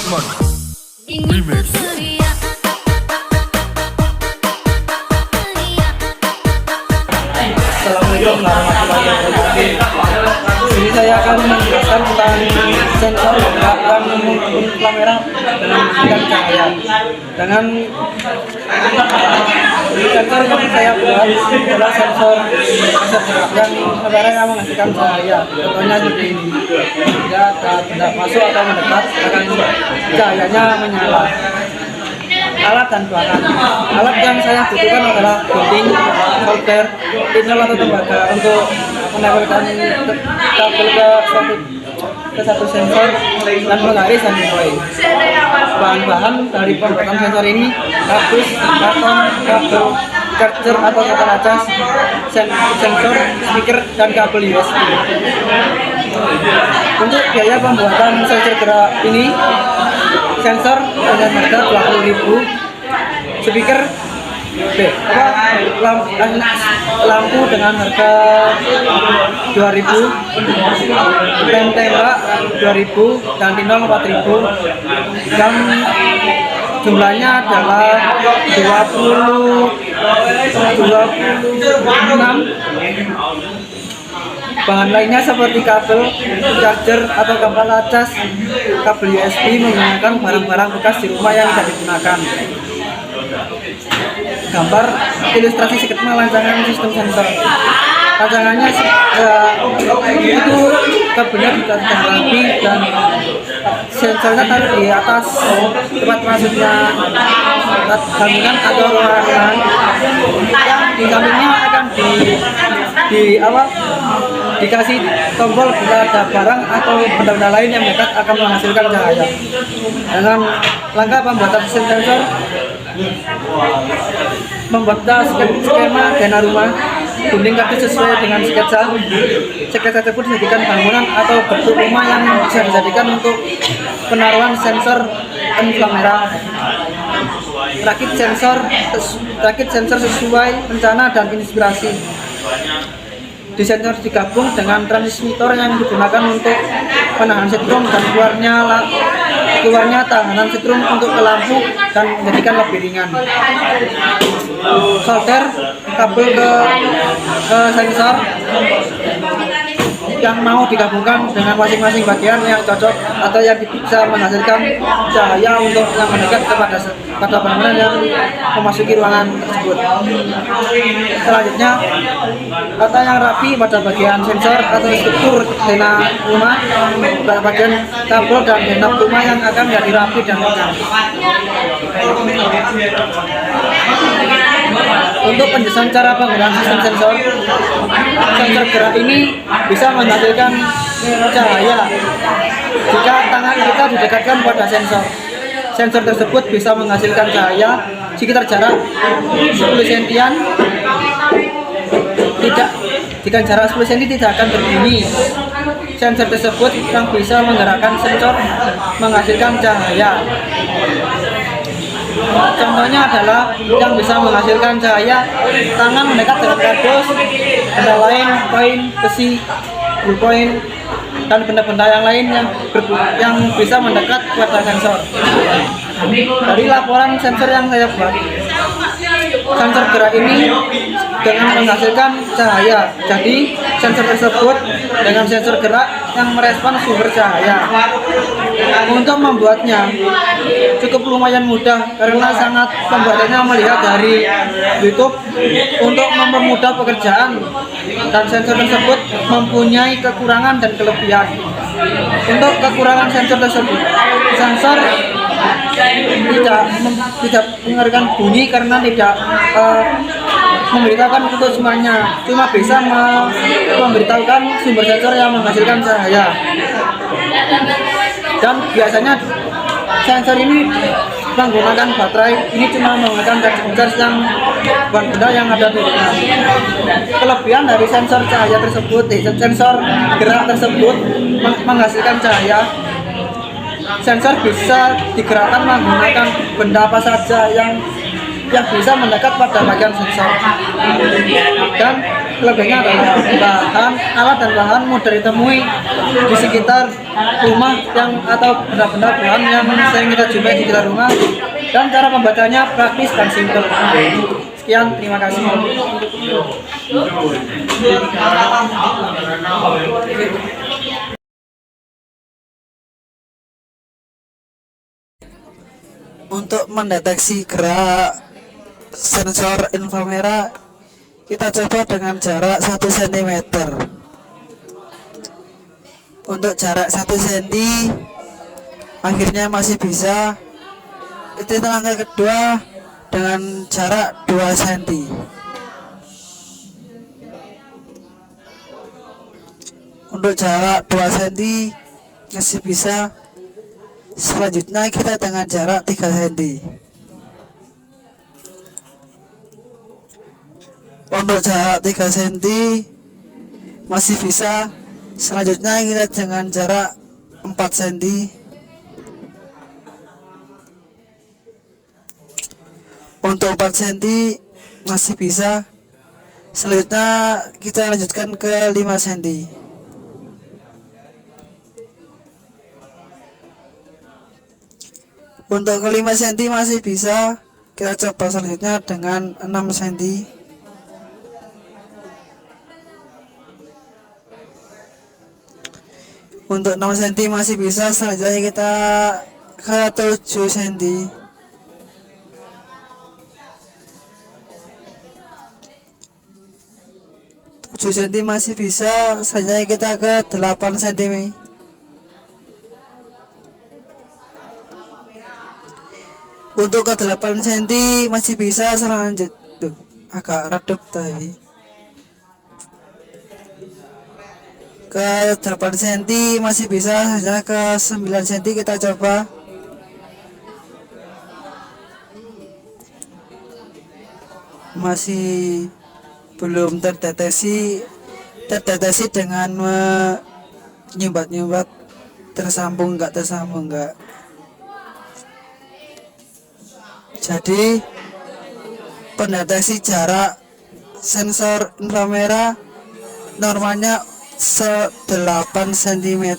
Lukman Remix. Assalamualaikum warahmatullahi wabarakatuh. Jadi saya akan menjelaskan tentang sensor yang mengukur kamera dengan menggunakan cahaya. Dengan sensor yang saya buat adalah sensor yang kamera yang menghasilkan cahaya. Contohnya seperti ini. Jika tidak masuk atau mendekat, akan cahayanya menyala. Alat dan bahan. Alat yang saya butuhkan adalah gunting, solder, pinel atau tembaga untuk menempelkan kabel ke satu sensor dan menggaris dan mempoin. Bahan-bahan dari pembuatan sensor ini kardus, karton, kabel, charger atau kabel cas, sensor, speaker, dan kabel USB. Untuk biaya pembuatan sensor gerak ini, sensor dengan harga 20.000, speaker lampu dengan harga 2.000, rem tembak 2.000, dan tinol 4.000, dan jumlahnya adalah 26. Bahan lainnya seperti kabel, charger atau kabel cas, kabel USB menggunakan barang-barang bekas di rumah yang tidak digunakan. Gambar ilustrasi skema rancangan sistem sensor. Rancangannya itu kabelnya sudah rapi dan sensornya taruh di atas tempat masuknya bangunan atau ruangan. Di sampingnya akan dikasih tombol bila ada barang atau benda-benda lain yang dekat akan menghasilkan cahaya. Dengan langkah pembuatan sistem sensor, membuat skema dana rumah, gunting kardus sesuai dengan sketsa. Sketsa tersebut dijadikan bangunan atau bentuk rumah yang bisa dijadikan untuk penaruhan sensor kamera. Rakit sensor sesuai rencana dan inspirasi. Di sensor digabung dengan transmitter yang digunakan untuk penahan setrum dan keluarnya tahanan setrum untuk ke lampu dan menjadikan lebih ringan. Solder kabel ke sensor yang mau digabungkan dengan masing-masing bagian yang cocok atau yang bisa menghasilkan cahaya untuk yang mendekat pada bangunan yang memasuki ruangan tersebut. Selanjutnya, tata yang rapi pada bagian sensor atau struktur dena rumah, pada bagian kabel dan dena rumah yang akan menjadi rapi dan kencang. Untuk penjelasan cara penggunaan sistem sensor gerak ini bisa menghasilkan cahaya jika tangan kita didekatkan pada sensor. Sensor tersebut bisa menghasilkan cahaya sekitar jarak 10 cm. Jika jarak 10 cm tidak akan berbunyi. Sensor tersebut yang bisa menggerakkan sensor menghasilkan cahaya. Contohnya adalah yang bisa menghasilkan cahaya tangan mendekat dengan kardus, benda lain, koin, besi, ballpoint, dan benda-benda yang lain yang bisa mendekat pada sensor. Dari laporan sensor yang saya buat, sensor gerak ini dengan menghasilkan cahaya. Jadi sensor tersebut dengan sensor gerak yang merespon sumber cahaya. Untuk membuatnya cukup lumayan mudah karena sangat pembuatannya melihat dari YouTube untuk mempermudah pekerjaan, dan sensor tersebut mempunyai kekurangan dan kelebihan. Untuk kekurangan sensor tersebut, sensor tidak mengeluarkan bunyi karena tidak memberitahukan untuk semuanya, cuma bisa memberitahukan sumber sensor yang menghasilkan cahaya. Dan biasanya sensor ini menggunakan baterai, ini cuma menggunakan charge yang benda yang ada di rumah. Kelebihan dari sensor cahaya tersebut, sensor gerak tersebut menghasilkan cahaya. Sensor bisa digerakkan menggunakan benda apa saja yang bisa mendekat pada bagian sensor. Dan Selebihnya adalah alat dan bahan mudah ditemui di sekitar rumah atau benda-benda bahan yang sering kita jumpai di sekitar rumah, dan cara pembacanya praktis dan simpel. Sekian, terima kasih. Untuk mendeteksi gerak sensor inframerah, kita coba dengan jarak 1 cm. Untuk jarak 1 cm akhirnya masih bisa. Itu langkah kedua dengan jarak 2 cm. Untuk jarak 2 cm masih bisa. Selanjutnya kita dengan jarak 3 cm. Untuk jarak 3 cm masih bisa. Selanjutnya kita dengan jarak 4 cm. Untuk 4 cm masih bisa. Selanjutnya kita lanjutkan ke 5 cm. Untuk ke 5 cm masih bisa. Kita coba selanjutnya dengan 6 cm. Untuk 6 cm masih bisa. Selanjutnya kita ke 7 cm. Masih bisa. Selanjutnya kita ke 8 cm. Untuk ke 8 cm masih bisa. Selanjutnya agak redup tadi. Ke 8 cm masih bisa. Selanjutnya ke 9 cm kita coba. Masih belum terdeteksi dengan menyumbat-nyumbat, tersambung enggak. Jadi pendeteksi jarak sensor inframerah normalnya 8 cm